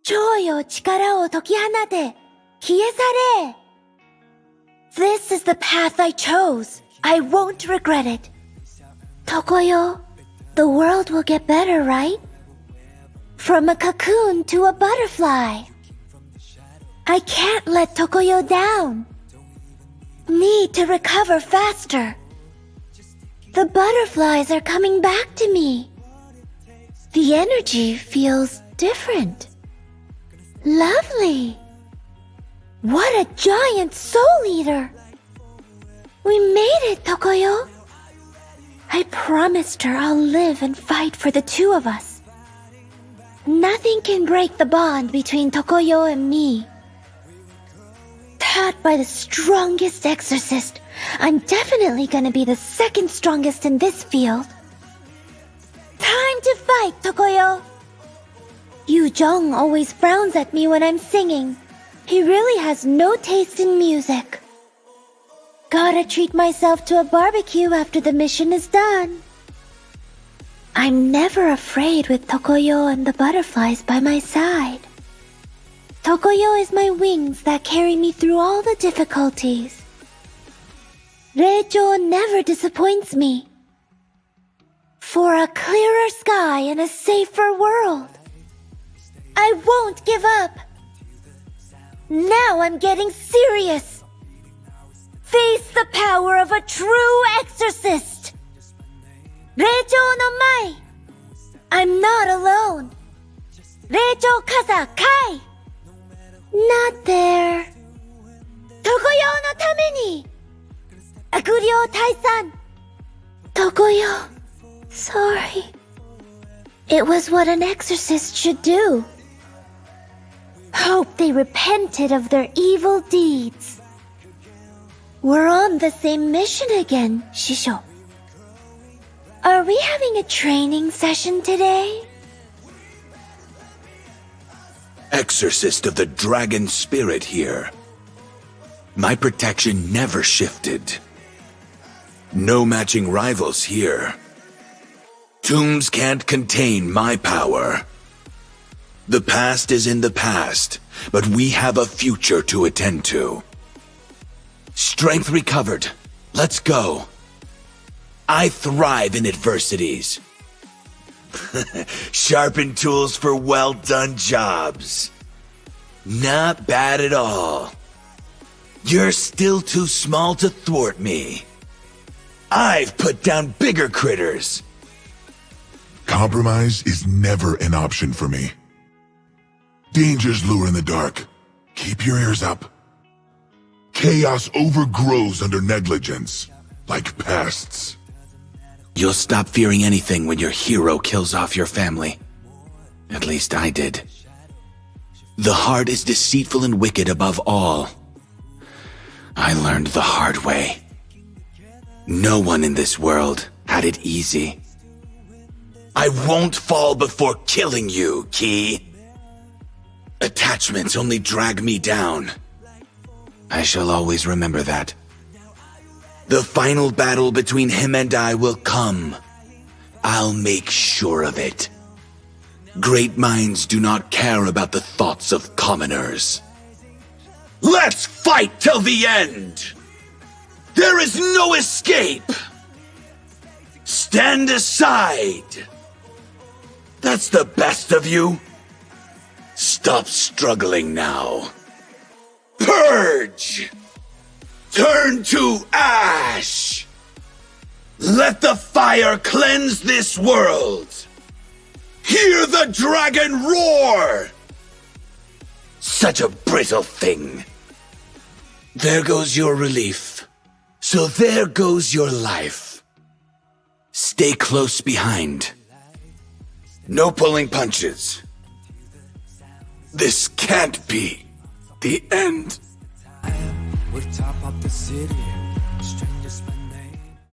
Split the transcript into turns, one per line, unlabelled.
超よ力を解き放て、消え去れ。This is the path I chose. I won't regret it. Tokoyo, the world will get better, right? From a cocoon to a butterfly. I can't let Tokoyo down. Need to recover faster. The butterflies are coming back to me. The energy feels different. Lovely. What a giant soul eater. We made it, Tokoyo. I promised her I'll live and fight for the two of us. Nothing can break the bond between Tokoyo and me. Taught by the strongest exorcist, I'm definitely gonna be the second strongest in this field. Time to fight, Tokoyo! Youzong always frowns at me when I'm singing. He really has no taste in music. Gotta treat myself to a barbecue after the mission is done. I'm never afraid with Tokoyo and the butterflies by my side. Tokoyo is my wings that carry me through all the difficulties. Reicho never disappoints me. For a clearer sky and a safer world. I won't give up. Now I'm getting serious. Face the power of a true exorcist. Reicho no mai. I'm not alone. Reicho kaza kai. Not there. Tokoyo no tameni. Aguryo taisan. Tokoyo, sorry. It was what an exorcist should do. Hope they repented of their evil deeds. We're on the same mission again, Shisho. Are we having a training session today?
Exorcist of the dragon spirit here. My protection never shifted. No matching rivals here. Tombs can't contain my power. The past is in the past, but we have a future to attend to. Strength recovered. Let's go. I thrive in adversities. Sharpened tools for well-done jobs. Not bad at all. You're still too small to thwart me. I've put down bigger critters.
Compromise is never an option for me. Dangers lure in the dark. Keep your ears up. Chaos overgrows under negligence, like pests.
You'll stop fearing anything when your hero kills off your family. At least I did. The heart is deceitful and wicked above all. I learned the hard way. No one in this world had it easy. I won't fall before killing you, Ki. Attachments only drag me down. I shall always remember that. The final battle between him and I will come. I'll make sure of it. Great minds do not care about the thoughts of commoners. Let's fight till the end! There is no escape! Stand aside! That's the best of you? Stop struggling now. Purge! Turn to ash! Let the fire cleanse this world! Hear the dragon roar! Such a brittle thing. There goes your relief. So there goes your life. Stay close behind. No pulling punches. This can't be the end.
We're top of the city.